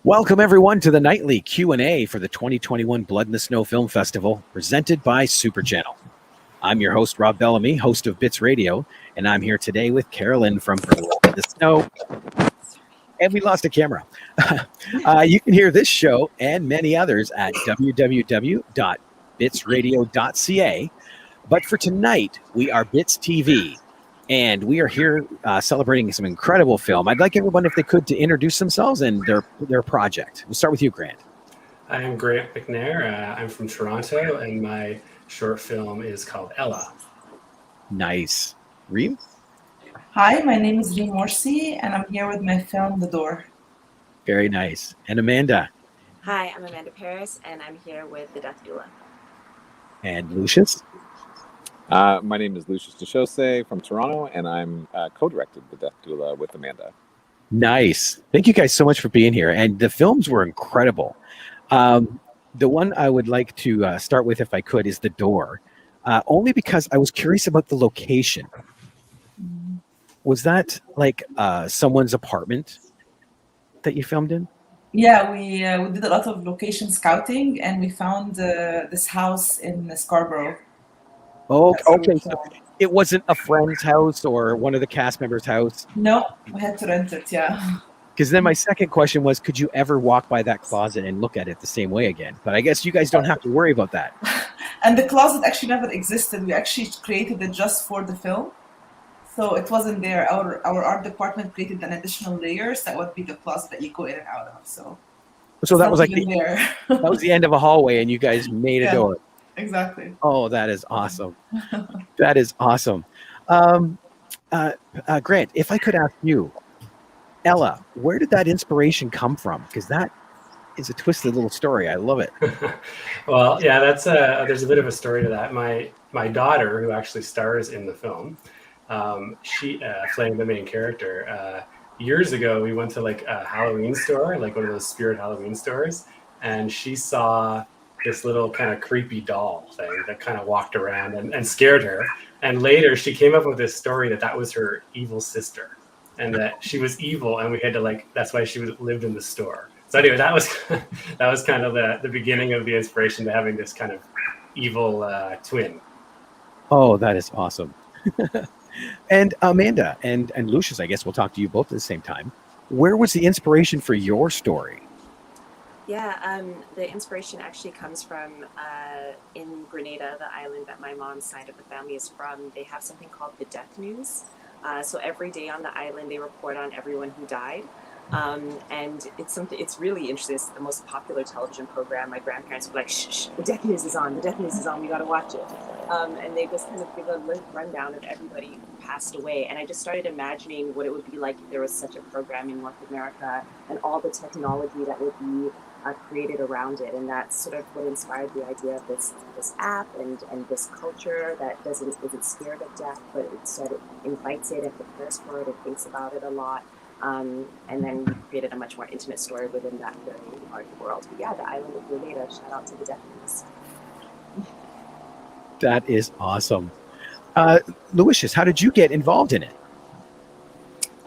Welcome everyone to the nightly Q&A for the 2021 Blood in the Snow Film Festival, presented by Superchannel. I'm your host, Rob Bellamy, host of Bits Radio, and I'm here today with Carolyn from Blood in the Snow. And we lost a camera. You can hear this show and many others at www.bitsradio.ca. But for tonight, we are Bits TV, and we are here celebrating some incredible film. I'd like everyone, if they could, to introduce themselves and their project. We'll start with you, Grant. I am Grant McNair. I'm from Toronto, and my short film is called Ella. Nice. Reem? Hi, my name is Reem Morsi, and I'm here with my film, The Door. Very nice. And Amanda? Hi, I'm Amanda Paris, and I'm here with The Death Doula. And Lucius? My name is Lucius DeChaussee from Toronto, and I'm co-directed The Death Doula with Amanda. Nice. Thank you guys so much for being here. And the films were incredible. The one I would like to start with, if I could, is The Door. Only because I was curious about the location. Was that like someone's apartment that you filmed in? Yeah, we did a lot of location scouting, and we found this house in Scarborough. Oh, okay. So it wasn't a friend's house or one of the cast members' house? No, we had to rent it, yeah. Because then my second question was, could you ever walk by that closet and look at it the same way again? But I guess you guys don't have to worry about that. And the closet actually never existed. We actually created it just for the film. So it wasn't there. Our art department created an additional layers that would be the closet that you go in and out of. So that was like that was the end of a hallway, and you guys made a door. Exactly. Oh, that is awesome. That is awesome. Grant, if I could ask you, Ella, where did that inspiration come from? Because that is a twisted little story. I love it. Well, yeah, there's a bit of a story to that. My daughter, who actually stars in the film, she playing the main character. Years ago, we went to like a Halloween store, like one of those spirit Halloween stores, and she saw this little kind of creepy doll thing that kind of walked around and scared her. And later she came up with this story that was her evil sister and that she was evil, and we had to that's why she lived in the store. So anyway, that was kind of the beginning of the inspiration to having this kind of evil twin. Oh, that is awesome. And Amanda and Lucius, I guess we'll talk to you both at the same time. Where was the inspiration for your story? Yeah, the inspiration actually comes from in Grenada, the island that my mom's side of the family is from. They have something called the Death News. So every day on the island, they report on everyone who died. And it's really interesting. It's the most popular television program. My grandparents were like, shh, the Death News is on, we gotta watch it. And they just kind of give a rundown of everybody who passed away. And I just started imagining what it would be like if there was such a program in North America and all the technology that would be created around it. And that's sort of what inspired the idea of this app and this culture that isn't scared of death, but instead it invites it and prepares for it and thinks about it a lot. And then we created a much more intimate story within that very part of the world. But yeah, the island of Grenada, shout out to the Death News. That is awesome. Lucius, how did you get involved in it?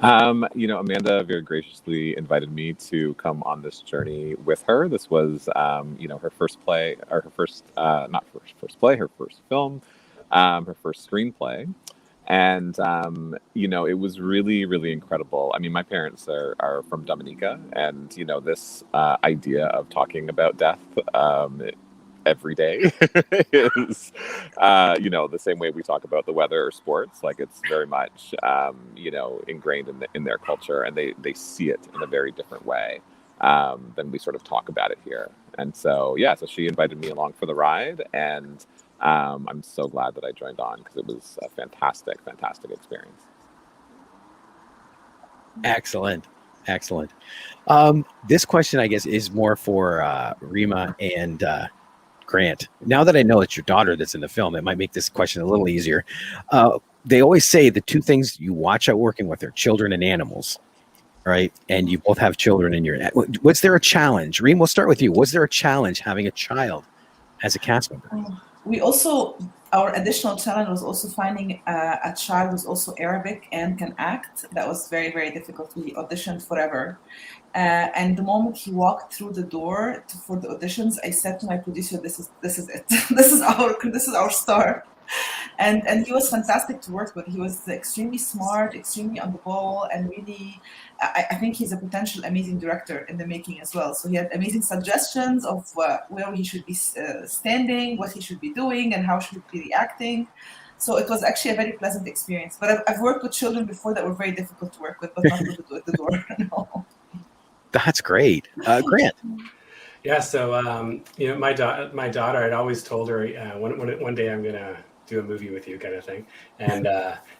Amanda very graciously invited me to come on this journey with her. This was, her first play, or her first, not first play, her first film, her first screenplay. And, it was really, really incredible. I mean, my parents are from Dominica, and, this idea of talking about death every day is, the same way we talk about the weather or sports. Like, it's very much, ingrained in their culture, and they see it in a very different way than we sort of talk about it here. And so, so she invited me along for the ride, and I'm so glad that I joined on because it was a fantastic, fantastic experience. Excellent. This question, I guess, is more for Rima and Grant. Now that I know it's your daughter that's in the film, it might make this question a little easier. They always say the two things you watch out working with are children and animals, right? And you both have children in your... Was there a challenge? Reem, we'll start with you. Was there a challenge having a child as a cast member? Our additional challenge was also finding a child who's also Arabic and can act. That was very, very difficult. We auditioned forever. And the moment he walked through the door for the auditions, I said to my producer, "This is it. this is our star." And he was fantastic to work with. He was extremely smart, extremely on the ball, and really, I think he's a potential amazing director in the making as well. So he had amazing suggestions of where he should be standing, what he should be doing, and how should he be reacting. So it was actually a very pleasant experience. But I've worked with children before that were very difficult to work with, but not good at the door. No. That's great. Grant. Yeah, so my daughter, I'd always told her one day I'm gonna do a movie with you, kind of thing, and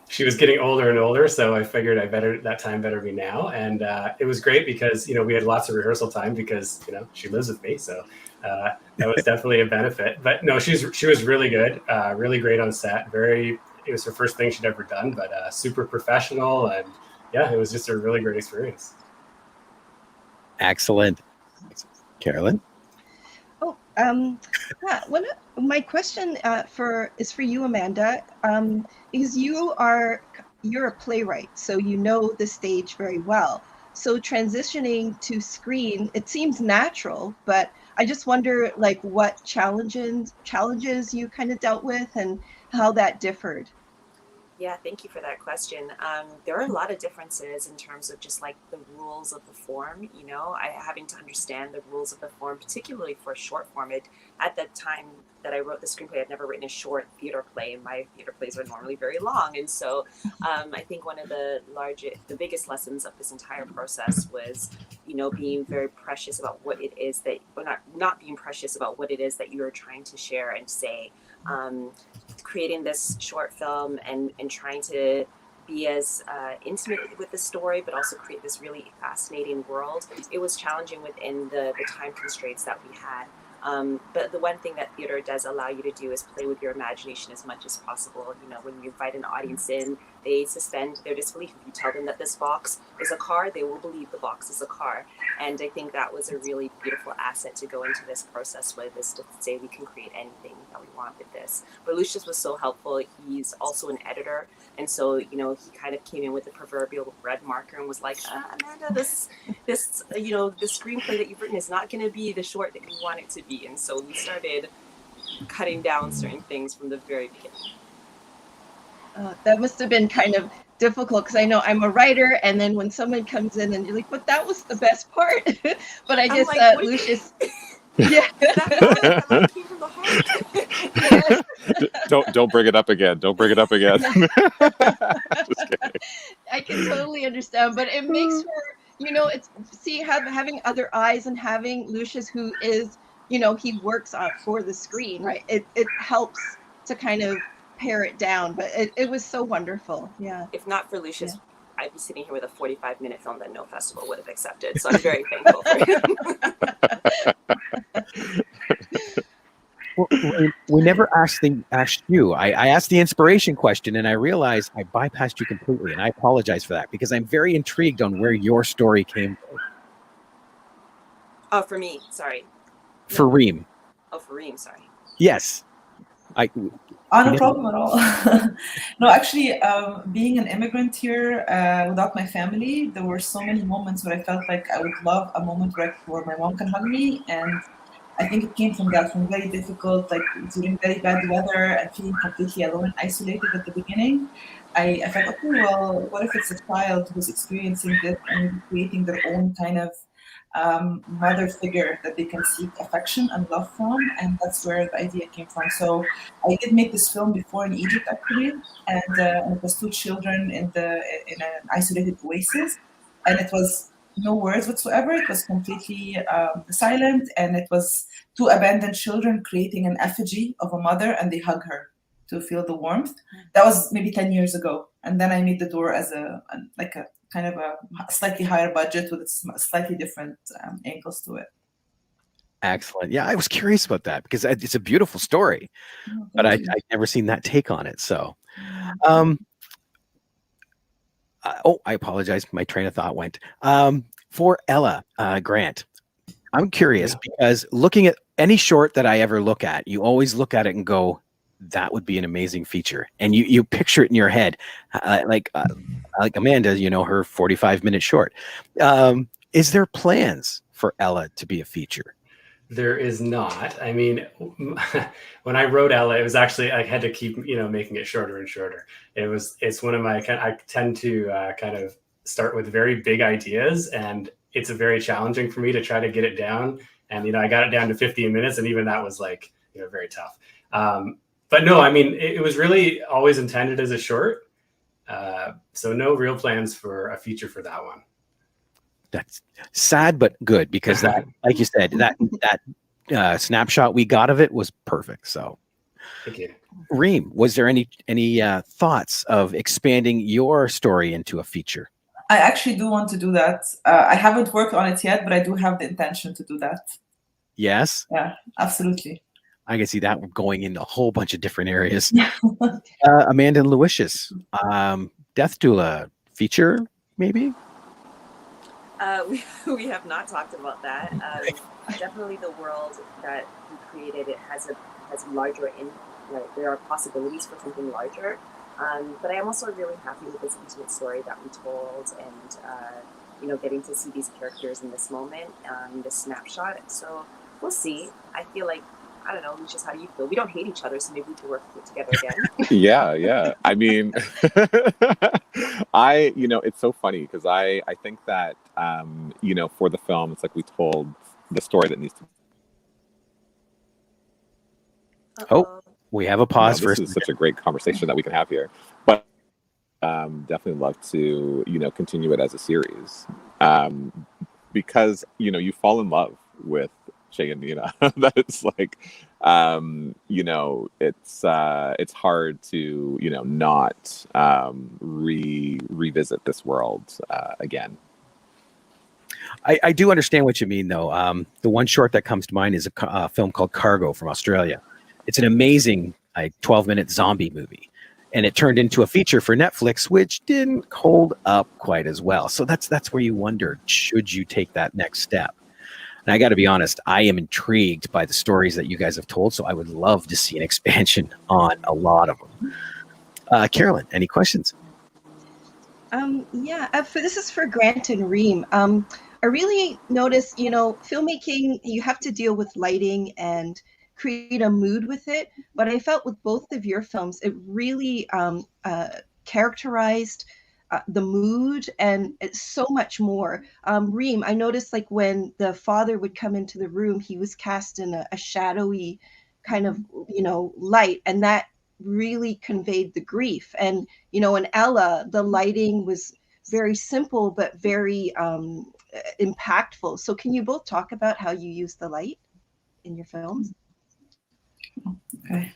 she was getting older and older, so I figured that time better be now, and it was great because we had lots of rehearsal time because she lives with me, so that was definitely a benefit. But no, she was really good, really great on set. It was her first thing she'd ever done, but super professional, and yeah, it was just a really great experience. Excellent. Carolyn? Oh, yeah. My question is for you, Amanda, is you're a playwright, so you know the stage very well. So transitioning to screen, it seems natural, but I just wonder, like, what challenges you kind of dealt with and how that differed. Yeah, thank you for that question. There are a lot of differences in terms of just like the rules of the form, having to understand the rules of the form, particularly for short form. At the time that I wrote the screenplay, I'd never written a short theater play, and my theater plays are normally very long. And so I think one of the biggest lessons of this entire process was, being very precious about what it is that, or not being precious about what it is that you're trying to share and say. Creating this short film and trying to be as intimate with the story, but also create this really fascinating world. It was challenging within the time constraints that we had. But the one thing that theater does allow you to do is play with your imagination as much as possible. When you invite an audience in, they suspend their disbelief. If you tell them that this box is a car, they will believe the box is a car. And I think that was a really beautiful asset to go into this process with, is to say we can create anything that we want with this. But Lucius was so helpful. He's also an editor. And so, he kind of came in with the proverbial red marker and was like, Amanda, this the screenplay that you've written is not going to be the short that you want it to be. And so we started cutting down certain things from the very beginning. That must have been kind of difficult, because I know I'm a writer, and then when someone comes in and you're like, but that was the best part. But I guess Lucius... Yeah. That came from the heart. Don't bring it up again. Don't bring it up again. Just kidding. I can totally understand, but it makes for, having other eyes and having Lucius, who is, he works for the screen, right? It helps to kind of pare it down, but it was so wonderful. Yeah. If not for Lucius, I'd be sitting here with a 45-minute film that no festival would have accepted. So I'm very thankful for him. Well, we never asked you. I asked the inspiration question, and I realized I bypassed you completely, and I apologize for that, because I'm very intrigued on where your story came from. Oh, for me, sorry. For Reem. Oh, for Reem, sorry. Yes. No problem at all. No, actually, being an immigrant here without my family, there were so many moments where I felt like I would love a moment where my mom can hug me, and I think it came from very difficult, like during very bad weather and feeling completely alone and isolated at the beginning. I felt, okay, well, what if it's a child who's experiencing this and creating their own kind of mother figure that they can seek affection and love from, and that's where the idea came from. So I did make this film before in Egypt, actually, and it was two children in an isolated oasis, and it was no words whatsoever. It was completely silent, and it was two abandoned children creating an effigy of a mother, and they hug her to feel the warmth. That was maybe 10 years ago, and then I made The Door as a kind of a slightly higher budget with slightly different angles to it. Excellent. Yeah, I was curious about that because it's a beautiful story, but I'd never seen that take on it. So, I apologize. My train of thought went. For Ella Grant, I'm curious because looking at any short that I ever look at, you always look at it and go, that would be an amazing feature. And you picture it in your head, like Amanda, her 45-minute short. Is there plans for Ella to be a feature? There is not. I mean, when I wrote Ella, it was actually, I had to keep, making it shorter and shorter. It's one of my, I tend to kind of start with very big ideas, and it's very challenging for me to try to get it down. And, I got it down to 15 minutes, and even that was like, very tough. But no, I mean, it was really always intended as a short. So no real plans for a feature for that one. That's sad but good, because that, like you said, that snapshot we got of it was perfect. So, thank you. Reem, was there any thoughts of expanding your story into a feature? I actually do want to do that. I haven't worked on it yet, but I do have the intention to do that. Yes. Yeah, absolutely. I can see that going in a whole bunch of different areas. Amanda and Louisius, Death Doula feature, maybe? We have not talked about that. Definitely, the world that we created, it has larger there are possibilities for something larger. But I am also really happy with this intimate story that we told, and getting to see these characters in this moment, this snapshot. So we'll see. I feel like, I don't know, Lucius, how do you feel? We don't hate each other, so maybe we can work together again. Yeah. I mean, it's so funny because I think that, for the film, it's like we told the story that needs to. Oh, we have a pause for. This is such a great conversation that we can have here, but definitely love to, continue it as a series, because, you fall in love with Shay and Nina. That it's like, it's hard to, not revisit this world again. I do understand what you mean, though. The one short that comes to mind is a film called Cargo from Australia. It's an amazing 12-minute zombie movie, and it turned into a feature for Netflix, which didn't hold up quite as well. So that's where you wonder, should you take that next step? And I got to be honest, I am intrigued by the stories that you guys have told, so I would love to see an expansion on a lot of them. Carolyn, any questions? This is for Grant and Reem. I really noticed, filmmaking, you have to deal with lighting and create a mood with it. But I felt with both of your films, it really characterized the mood, and it's so much more. Reem, I noticed like when the father would come into the room, he was cast in a shadowy kind of, light, and that really conveyed the grief. And, in Ella, the lighting was very simple, but very impactful. So can you both talk about how you use the light in your films? Okay.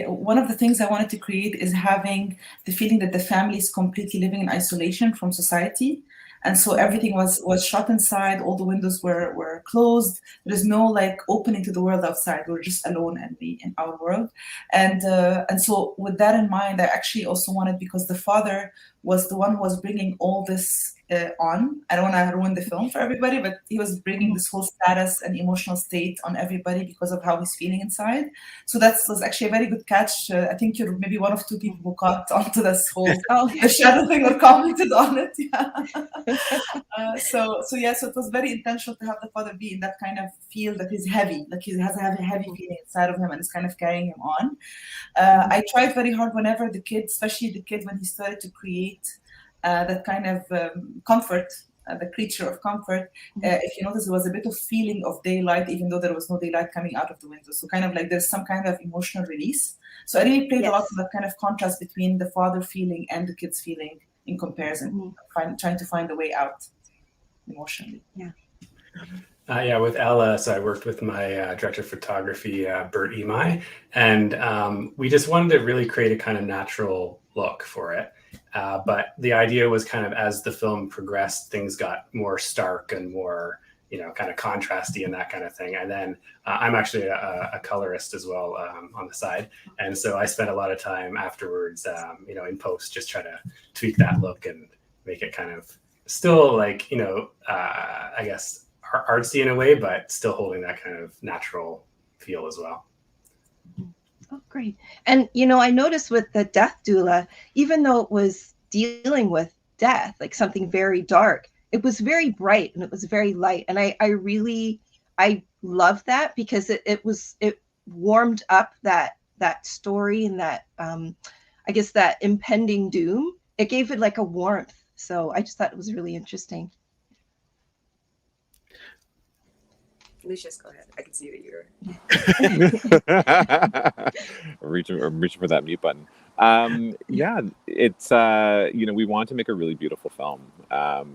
One of the things I wanted to create is having the feeling that the family is completely living in isolation from society. And so everything was shut inside, all the windows were closed. There's no opening to the world outside. We're just alone in our world. And so with that in mind, I actually also wanted, because the father was the one who was bringing all this on. I don't want to ruin the film for everybody, but he was bringing this whole status and emotional state on everybody because of how he's feeling inside. So that was actually a very good catch. I think you're maybe one of two people who caught onto this whole the shadow thing or commented on it. Yeah. So it was very intentional to have the father be in that kind of feel that he's heavy, like he has a heavy feeling inside of him and it's kind of carrying him on. I tried very hard whenever the kid, especially the kid when he started to create that kind of comfort, the creature of comfort. If you notice, there was a bit of feeling of daylight, even though there was no daylight coming out of the window. So kind of like there's some kind of emotional release. So I really played a lot of that kind of contrast between the father feeling and the kid's feeling in comparison, trying to find a way out emotionally. With Ella, so I worked with my director of photography, Bert Emai, and we just wanted to really create a kind of natural look for it. But the idea was kind of as the film progressed, things got more stark and more, kind of contrasty and that kind of thing. And then I'm actually a colorist as well on the side. And so I spent a lot of time afterwards, in post, just trying to tweak that look and make it kind of still I guess artsy in a way, but still holding that kind of natural feel as well. Oh, great. And, I noticed with the Death Doula, even though it was dealing with death, like something very dark. It was very bright and it was very light. And I really, I love that because it warmed up that story and that, I guess that impending doom. It gave it like a warmth. So I just thought it was really interesting. Lucius, go ahead. I can see that you're reaching for that mute button. Yeah, it's we wanted to make a really beautiful film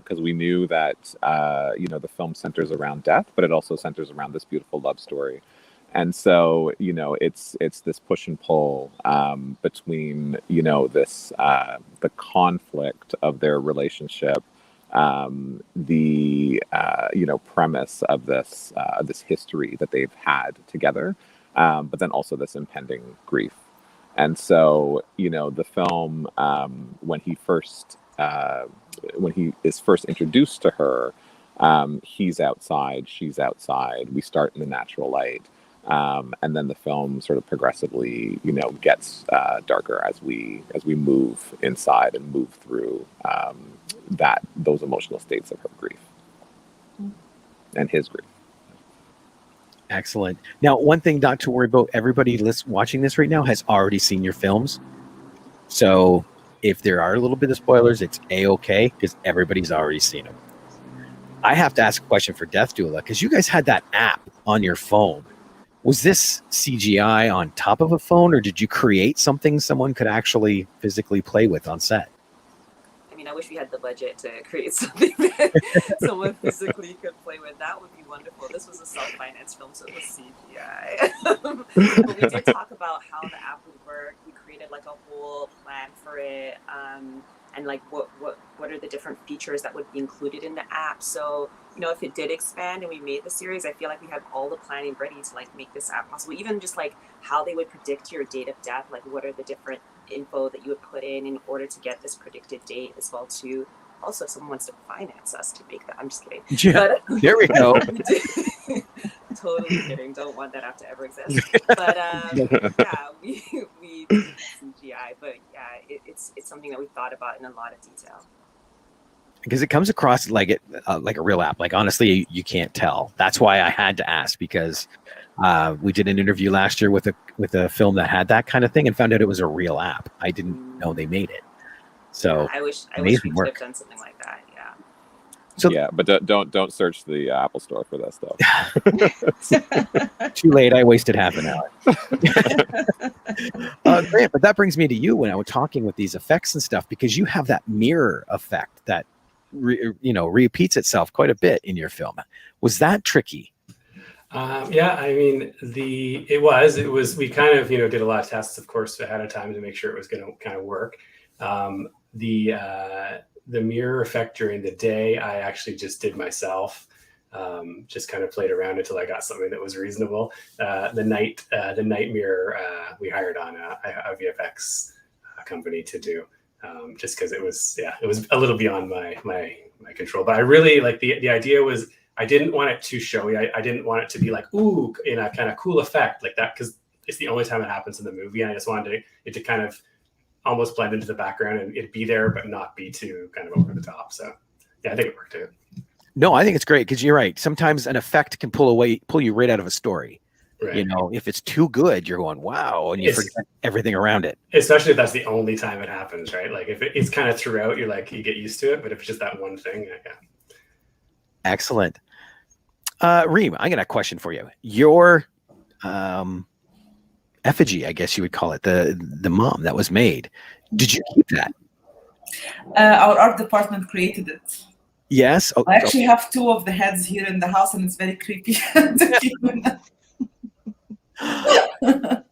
because we knew that the film centers around death, but it also centers around this beautiful love story. And so, it's this push and pull between, this the conflict of their relationship, the premise of this history that they've had together, but then also this impending grief. And so, the film, when he is first introduced to her, he's outside, she's outside. We start in the natural light. And then the film sort of progressively, gets darker as we move inside and move through those emotional states of her grief and his grief. Excellent. Now, one thing not to worry about, everybody watching this right now has already seen your films. So if there are a little bit of spoilers, it's A-okay because everybody's already seen them. I have to ask a question for Death Doula because you guys had that app on your phone. Was this CGI on top of a phone, or did you create something someone could actually physically play with on set? I mean, I wish we had the budget to create something that someone physically could play with. That would be wonderful. This was a self-financed film, so it was CGI. But we did talk about how the app would work. We created like a whole plan for it, and like what are the different features that would be included in the app. So, if it did expand and we made the series, I feel like we have all the planning ready to like make this app possible. Even just like how they would predict your date of death, like what are the different info that you would put in order to get this predicted date as well too. Also, if someone wants to finance us to make that, I'm just kidding. Yeah, but, there we go. Totally kidding. Don't want that app to ever exist. But yeah, we did CGI, but yeah, it's something that we thought about in a lot of detail. Because it comes across like a real app. Like honestly, you can't tell. That's why I had to ask, because we did an interview last year with a film that had that kind of thing and found out it was a real app. I didn't know they made it. So I wish we could have done something like that. Yeah. So yeah, but don't search the Apple Store for this though. Too late. I wasted half an hour. Great, but that brings me to you when I was talking with these effects and stuff, because you have that mirror effect that repeats itself quite a bit in your film. Was that tricky? Yeah, I mean, it was, we kind of, did a lot of tests, of course, ahead of time to make sure it was going to kind of work. The mirror effect during the day, I actually just did myself, just kind of played around until I got something that was reasonable. The night mirror, we hired on a VFX company to do, just because it was a little beyond my control. But I really like the idea was, I didn't want it too showy. I didn't want it to be like, ooh, in a kind of cool effect like that, because it's the only time it happens in the movie. And I just wanted it to kind of almost blend into the background and it'd be there, but not be too kind of over the top. So yeah, I think it worked too. No, I think it's great because you're right. Sometimes an effect can pull you right out of a story. Right. If it's too good, you're going, wow, and you forget everything around it. Especially if that's the only time it happens, right? Like if it's kind of throughout, you're like, you get used to it. But if it's just that one thing, yeah. Excellent. Reem, I got a question for you. Your effigy, I guess you would call it, the mom that was made. Did you keep that? Our art department created it. Yes. I actually have two of the heads here in the house, and it's very creepy to keep them. I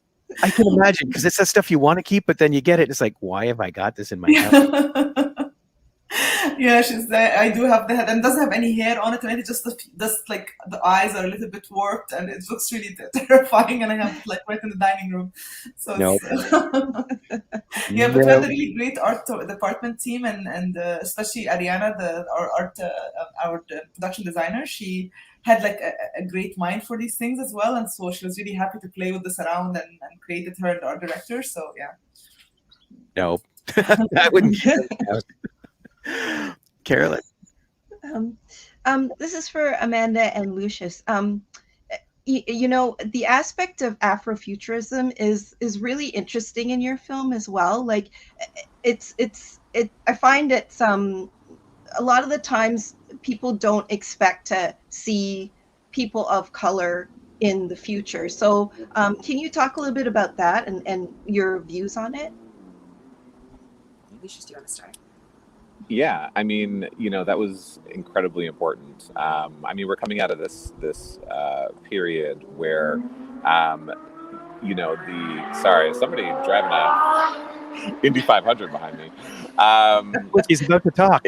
can imagine, because it's that stuff you want to keep, but then you get it. It's like, why have I got this in my house? Yeah, I do have the head, and it doesn't have any hair on it, and it's just like the eyes are a little bit warped, and it looks really terrifying. And I have it like right in the dining room. So yeah, but we had a really great art department team, and especially Ariana, our production designer. She had like a great mind for these things as well, and so she was really happy to play with this around and created her and art director. So yeah. No, I wouldn't. Carolyn. This is for Amanda and Lucius. You know, the aspect of Afrofuturism is really interesting in your film as well. Like, I find it's a lot of the times people don't expect to see people of color in the future. So, can you talk a little bit about that and your views on it? Lucius, do you want to start? Yeah, I mean, you know, that was incredibly important. I mean, we're coming out of this period where, you know, sorry, somebody driving a Indy 500 behind me. He's about to talk.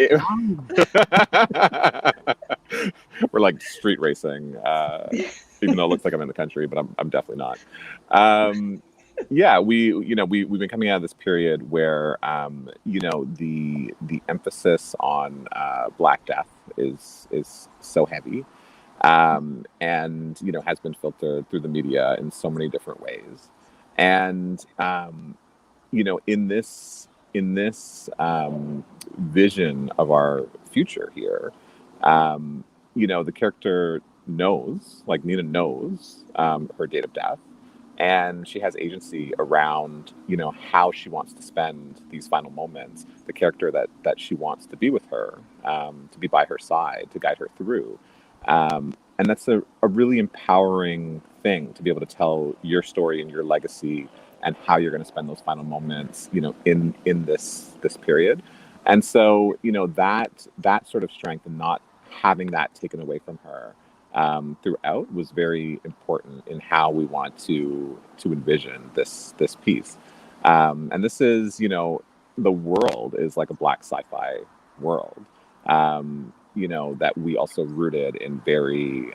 We're like street racing, even though it looks like I'm in the country, but I'm definitely not. Yeah, we've been coming out of this period where you know, the emphasis on Black Death is so heavy, and you know, has been filtered through the media in so many different ways, and you know, in this vision of our future here, you know, the character knows, like Nina knows, her date of death. And she has agency around, you know, how she wants to spend these final moments, the character that she wants to be with her, to be by her side, to guide her through. And that's a really empowering thing, to be able to tell your story and your legacy and how you're going to spend those final moments, you know, in this period. And so, you know, that sort of strength, and not having that taken away from her throughout, was very important in how we want to envision this piece. And this is, you know, the world is like a Black sci-fi world, you know, that we also rooted in very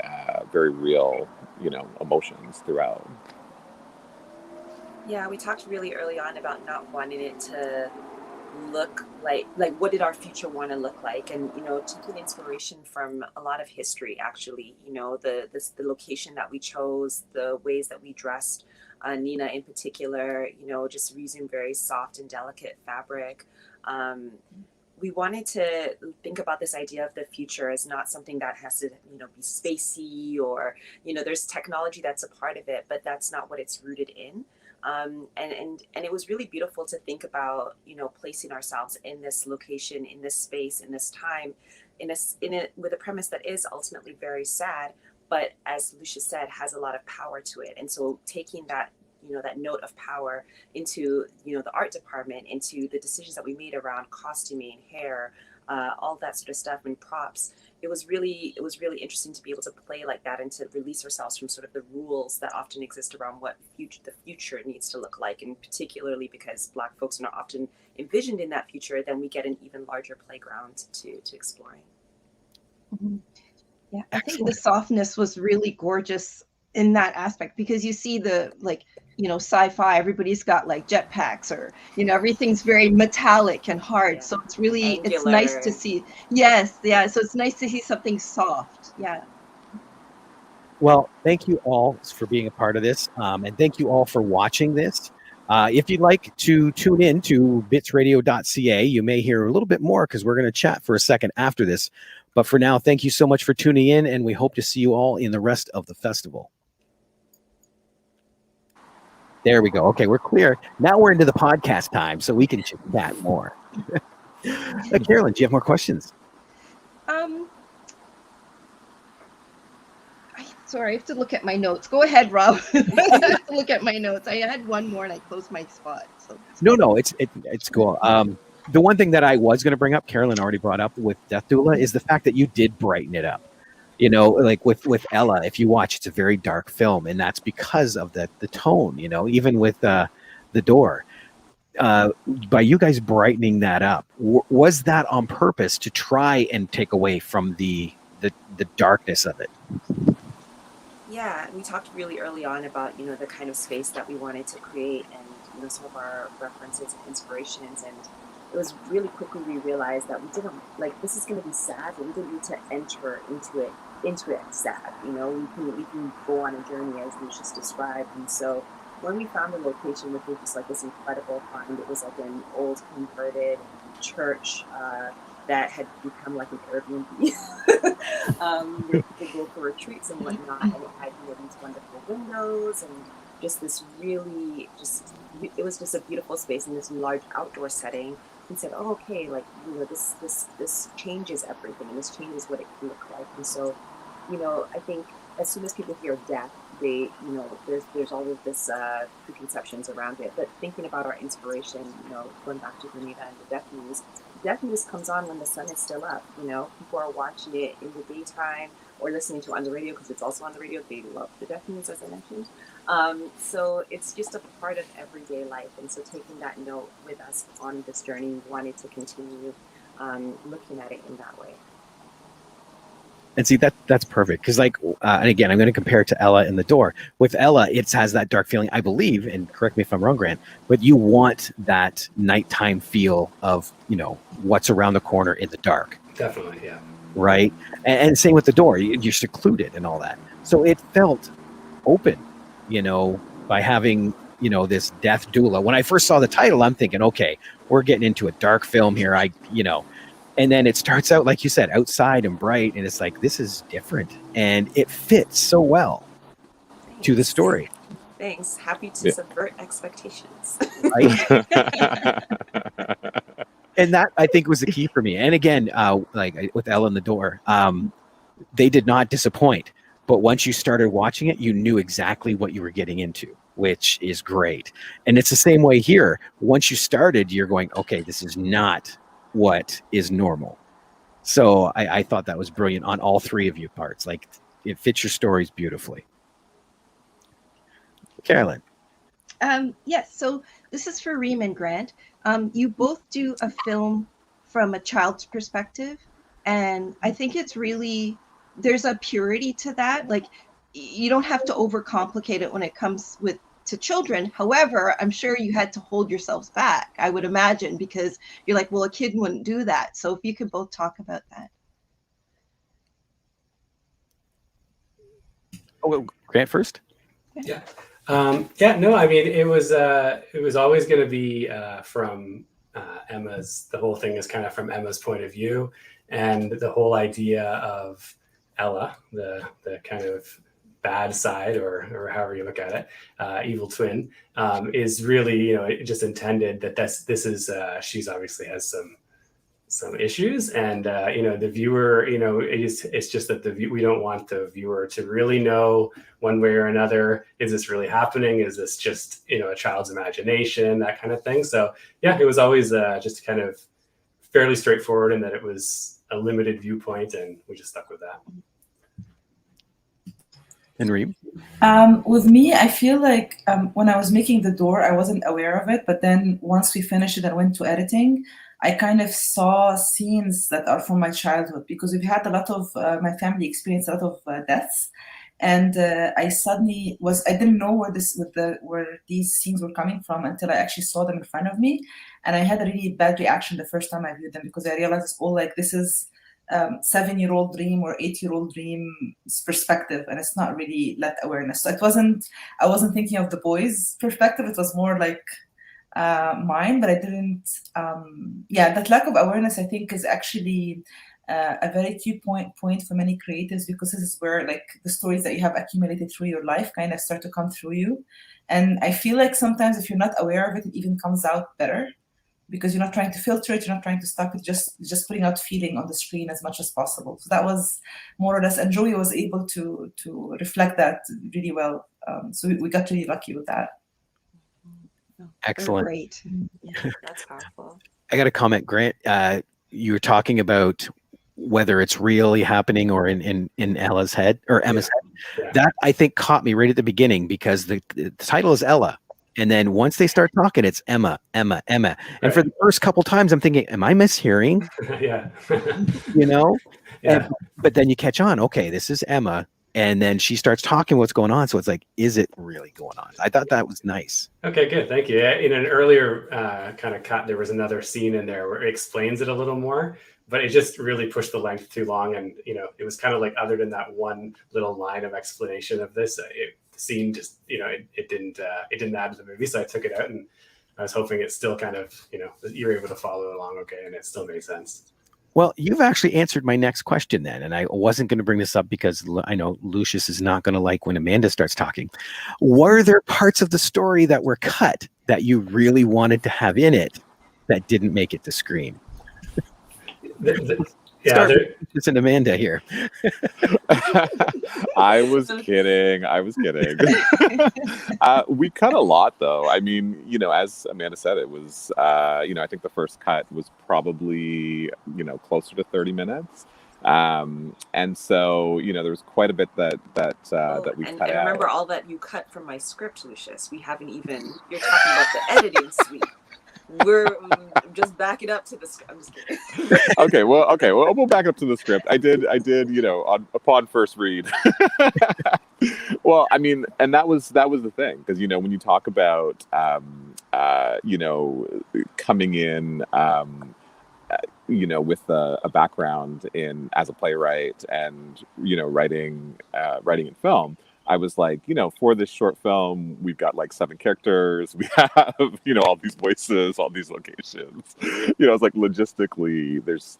real, you know, emotions throughout. Yeah, we talked really early on about not wanting it to look like what did our future want to look like, and you know, taking inspiration from a lot of history, actually. You know, the location that we chose, the ways that we dressed, Nina in particular, you know, just using very soft and delicate fabric. We wanted to think about this idea of the future as not something that has to, you know, be spacey, or, you know, there's technology that's a part of it, but that's not what it's rooted in. And it was really beautiful to think about, you know, placing ourselves in this location, in this space, in this time, in it with a premise that is ultimately very sad, but as Lucia said, has a lot of power to it. And so taking that, you know, that note of power into, you know, the art department, into the decisions that we made around costuming, hair, all that sort of stuff, and props. It was really interesting to be able to play like that, and to release ourselves from sort of the rules that often exist around what the future needs to look like. And particularly because Black folks are not often envisioned in that future, then we get an even larger playground to exploring. Mm-hmm. Yeah, I think the softness was really gorgeous in that aspect, because you see the, like, you know, sci-fi, everybody's got like jetpacks, or, you know, everything's very metallic and hard. Yeah. So it's really, Angular. It's nice to see. Yes. Yeah. So it's nice to see something soft. Yeah. Well, thank you all for being a part of this. And thank you all for watching this. If you'd like to tune in to bitsradio.ca, you may hear a little bit more, because we're going to chat for a second after this. But for now, thank you so much for tuning in, and we hope to see you all in the rest of the festival. There we go. Okay, we're clear. Now we're into the podcast time, so we can chat more. Carolyn, do you have more questions? Sorry, I have to look at my notes. Go ahead, Rob. I have to look at my notes. I had one more and I closed my spot. So. No, it's cool. The one thing that I was going to bring up, Carolyn already brought up with Death Doula, is the fact that you did brighten it up. You know, like with Ella, if you watch, it's a very dark film, and that's because of the tone. You know, even with The Door, by you guys brightening that up, was that on purpose to try and take away from the darkness of it? Yeah, we talked really early on about, you know, the kind of space that we wanted to create, and, you know, some of our references and inspirations. And it was really quickly we realized that we didn't, like, this is going to be sad, but we didn't need to enter into it sad. You know, we can go on a journey, as Lucius described. And so when we found the location, which was like this incredible find, it was like an old converted church that had become like an Airbnb. They go for retreats and whatnot, and it had, you know, these wonderful windows and just this really it was just a beautiful space in this large outdoor setting. And said, oh, okay, like, you know, this changes everything, and this changes what it can look like. And so, you know, I think as soon as people hear death, they, you know, there's always this preconceptions around it. But thinking about our inspiration, you know, going back to Grenada and the death news comes on when the sun is still up. You know, people are watching it in the daytime or listening to it on the radio because it's also on the radio. They love the death news, as I mentioned. So it's just a part of everyday life. And so taking that note with us on this journey, we wanted to continue looking at it in that way. And see, that's perfect, because like, and again, I'm going to compare it to Ella in The Door. With Ella, it has that dark feeling, I believe, and correct me if I'm wrong, Grant, but you want that nighttime feel of, you know, what's around the corner in the dark. Definitely, yeah. Right? And same with The Door. You're secluded and all that. So it felt open, you know, by having, you know, this death doula. When I first saw the title, I'm thinking, okay, we're getting into a dark film here. And then it starts out, like you said, outside and bright, and it's like, this is different, and it fits so well to the story. Thanks. Happy to subvert expectations. Right? And that, I think, was the key for me. And again, like with Ella in The Door, they did not disappoint. But once you started watching it, you knew exactly what you were getting into, which is great. And it's the same way here. Once you started, you're going, okay, this is not what is normal. So I thought that was brilliant on all three of you parts. Like, it fits your stories beautifully. Carolyn. Yes, so this is for Reem and Grant. You both do a film from a child's perspective, and I think it's really, there's a purity to that. Like, you don't have to overcomplicate it when it comes to children. However, I'm sure you had to hold yourselves back, I would imagine, because you're like, well, a kid wouldn't do that. So if you could both talk about that. Oh, well, Grant first. Yeah. No, I mean, it was always going to be from Emma's. The whole thing is kind of from Emma's point of view, and the whole idea of Ella, the kind of bad side, or however you look at it, evil twin, is really, you know, just intended that this is she's obviously has some issues, and you know, the viewer, you know, it's just that we don't want the viewer to really know one way or another, is this really happening, is this just, you know, a child's imagination, that kind of thing. So yeah, it was always just kind of fairly straightforward, in that it was a limited viewpoint, and we just stuck with that. And Reem? With me, I feel like when I was making The Door, I wasn't aware of it. But then once we finished it and went to editing, I kind of saw scenes that are from my childhood, because we've had a lot of, my family experienced a lot of deaths. And I didn't know where these scenes were coming from until I actually saw them in front of me. And I had a really bad reaction the first time I viewed them, because I realized it's all like, this is 7-year-old dream or 8-year-old dream's perspective, and it's not really that awareness. So I wasn't thinking of the boys' perspective. It was more like mine, but I didn't. That lack of awareness, I think, is actually a very key point for many creatives, because this is where, like, the stories that you have accumulated through your life kind of start to come through you. And I feel like sometimes if you're not aware of it, it even comes out better, because you're not trying to filter it, you're not trying to stop it, just putting out feeling on the screen as much as possible. So that was more or less, and Joey was able to reflect that really well. So we got really lucky with that. Excellent. Great. Yeah, that's powerful. I got a comment, Grant. You were talking about whether it's really happening or in Ella's head, or Emma's head. Yeah. That, I think, caught me right at the beginning, because the title is Ella. And then once they start talking, it's Emma. And Right. for the first couple times, I'm thinking, am I mishearing? Yeah. You know? Yeah. But then you catch on, okay, this is Emma. And then she starts talking what's going on. So it's like, is it really going on? I thought that was nice. Okay, good. Thank you. In an earlier kind of cut, there was another scene in there where it explains it a little more, but it just really pushed the length too long. And, you know, it was kind of like, other than that one little line of explanation of this, the scene just, you know, it didn't add to the movie. So I took it out, and I was hoping it's still kind of, you know, you're able to follow along okay, and it still made sense. Well, you've actually answered my next question then, and I wasn't going to bring this up because I know Lucius is not going to like when Amanda starts talking. Were there parts of the story that were cut that you really wanted to have in it that didn't make it to screen? Yeah, It's an Amanda here. I was kidding. We cut a lot, though. I mean, as Amanda said, it was, I think the first cut was probably, closer to 30 minutes. And so, there was quite a bit that we cut out. And remember all that you cut from my script, Lucius. We haven't even, you're talking about the editing suite. We're just backing up to the script. I'm just kidding. Okay, we'll back up to the script. I did, upon first read. Well, I mean, and that was the thing, because when you talk about coming in with a background as a playwright and writing in film, I was like, for this short film, we've got like 7 characters. We have, all these voices, all these locations. It's like logistically, there's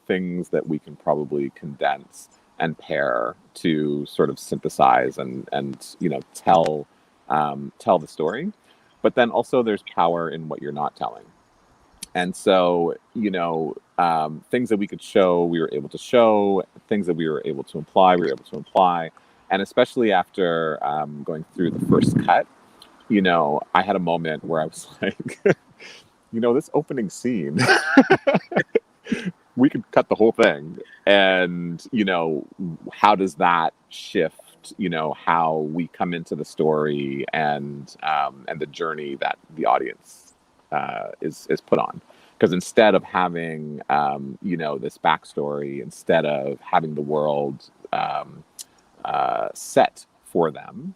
things that we can probably condense and pair to sort of synthesize and tell the story. But then also there's power in what you're not telling. And so, things that we could show, we were able to show. Things that we were able to imply, we were able to imply. And especially after going through the first cut, I had a moment where I was like, this opening scene, we could cut the whole thing. And, how does that shift, how we come into the story and the journey that the audience is put on. Because instead of having, this backstory, instead of having the world set for them,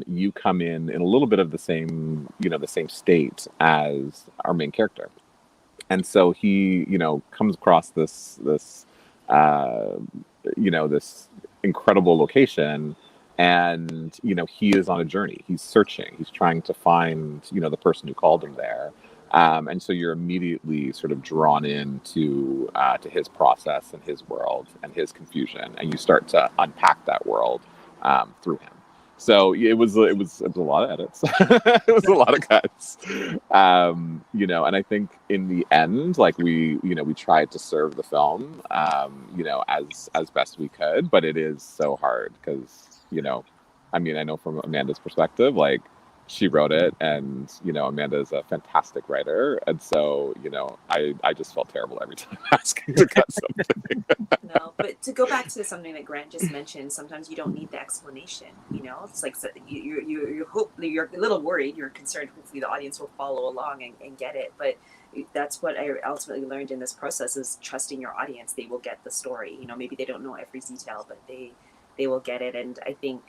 you come in a little bit of the same state as our main character, and so he comes across this incredible location, and he is on a journey. He's searching. He's trying to find the person who called him there. And so you're immediately sort of drawn into to his process and his world and his confusion, and you start to unpack that world through him. So it was a lot of edits. It was a lot of cuts. And I think in the end, like we tried to serve the film, as best we could, but it is so hard because I know from Amanda's perspective, like, she wrote it, and Amanda is a fantastic writer, and so I just felt terrible every time asking to cut something. No, but to go back to something that Grant just mentioned, sometimes you don't need the explanation. It's like you hope, you're a little worried, you're concerned. Hopefully, the audience will follow along and get it. But that's what I ultimately learned in this process: is trusting your audience. They will get the story. Maybe they don't know every detail, but they will get it. And I think,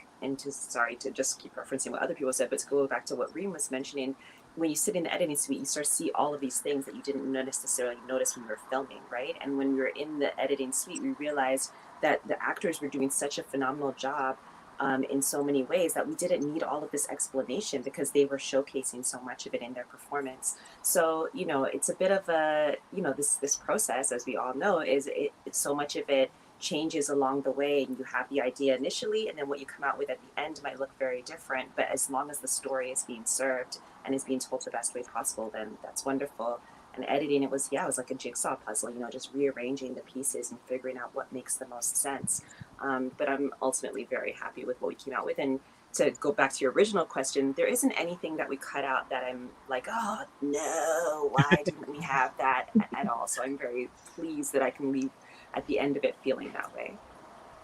sorry to just keep referencing what other people said, but to go back to what Reem was mentioning, when you sit in the editing suite, you start to see all of these things that you didn't necessarily notice when you were filming, right? And when we were in the editing suite, we realized that the actors were doing such a phenomenal job in so many ways that we didn't need all of this explanation because they were showcasing so much of it in their performance. So, it's a bit of a, this process, as we all know, it's so much of it changes along the way, and you have the idea initially, and then what you come out with at the end might look very different, but as long as the story is being served and is being told the best way possible, then that's wonderful. And editing, it was like a jigsaw puzzle, just rearranging the pieces and figuring out what makes the most sense. But I'm ultimately very happy with what we came out with. And to go back to your original question, there isn't anything that we cut out that I'm like, oh no, why didn't we have that at all? So I'm very pleased that I can leave at the end of it feeling that way.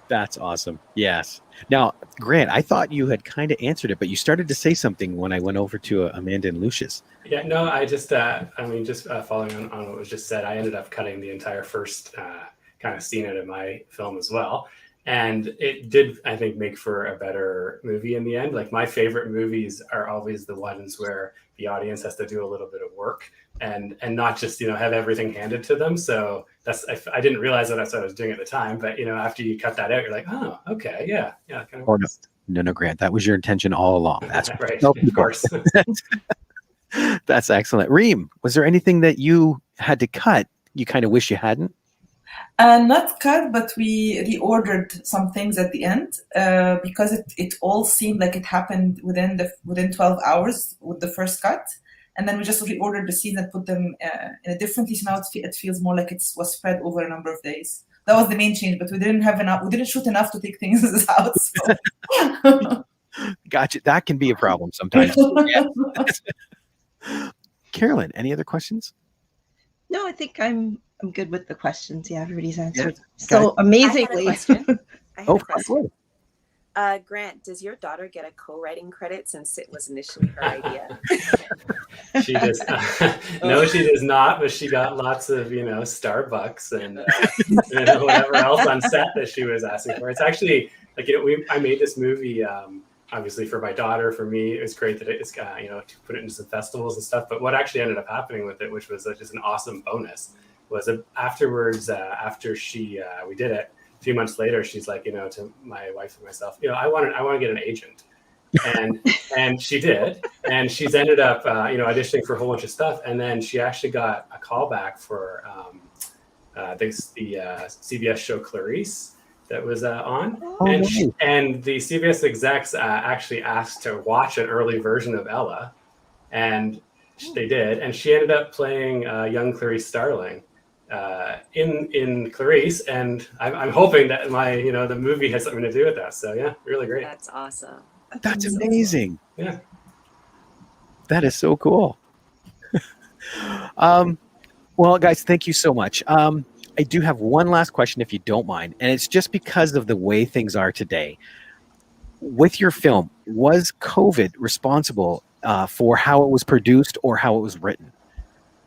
That's awesome. Yes. Now, Grant, I thought you had kind of answered it, but you started to say something when I went over to Amanda and Lucius. Yeah, no, I just, following on what was just said, I ended up cutting the entire first kind of scene out of my film as well. And it did, I think, make for a better movie in the end. Like, my favorite movies are always the ones where the audience has to do a little bit of work and not just, have everything handed to them. So I didn't realize that's what I was doing at the time. But, after you cut that out, you're like, oh, okay, yeah. Kind of no, Grant, that was your intention all along. That's right, of course. That's excellent. Reem, was there anything that you had to cut you kind of wish you hadn't? Not cut, but we reordered some things at the end because it all seemed like it happened within 12 hours with the first cut, and then we just reordered the scenes and put them in a differently. So now it feels more like it was spread over a number of days. That was the main change, but we didn't have enough. We didn't shoot enough to take things out. So. Gotcha. That can be a problem sometimes. Carolyn, any other questions? No, I think I'm good with the questions. Yeah, everybody's answered Yeah. so amazingly. I had a question. Cool. Grant, does your daughter get a co-writing credit since it was initially her idea? She does. No, she does not. But she got lots of, Starbucks and whatever else on set that she was asking for. It's actually like I made this movie. Obviously for my daughter, for me, it was great that it's to put it into some festivals and stuff. But what actually ended up happening with it, which was just an awesome bonus, was afterwards, after we did it, a few months later, she's like, to my wife and myself, I want to get an agent, and she did, and she's ended up, auditioning for a whole bunch of stuff, and then she actually got a call back for the CBS show Clarice that was on, and the CBS execs actually asked to watch an early version of Ella, and they did, and she ended up playing young Clarice Starling in Clarice, and I'm hoping that the movie has something to do with that. So yeah, really great. That's awesome. That's amazing. Yeah, that is so cool. Well, guys, thank you so much. I do have one last question, if you don't mind, and it's just because of the way things are today. With your film, was COVID responsible for how it was produced or how it was written?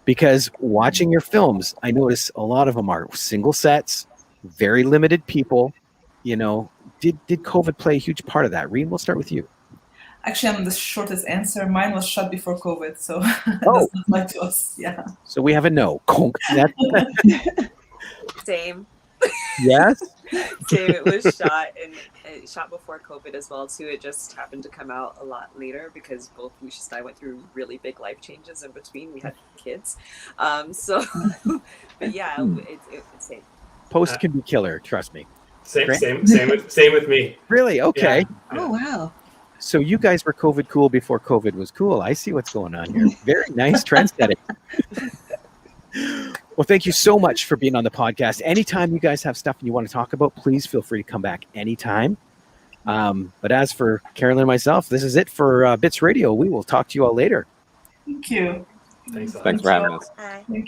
Because watching your films, I notice a lot of them are single sets, very limited people. Did COVID play a huge part of that? Reed, we'll start with you. Actually, I'm the shortest answer. Mine was shot before COVID, so it does not apply to us. Yeah. So we have a no. Same. Yes. Same. It was shot before COVID as well too. It just happened to come out a lot later because both Lucius and I went through really big life changes in between. We had kids, but yeah, it's same. Post can be killer. Trust me. Same with me. Really? Okay. Yeah. Oh, wow. So you guys were COVID cool before COVID was cool. I see what's going on here. Very nice trend setting. Well, thank you so much for being on the podcast. Anytime you guys have stuff you want to talk about, please feel free to come back anytime. But as for Carolyn and myself, this is it for Bits Radio. We will talk to you all later. Thank you. Thanks Thanks for having us. Bye. Thank you.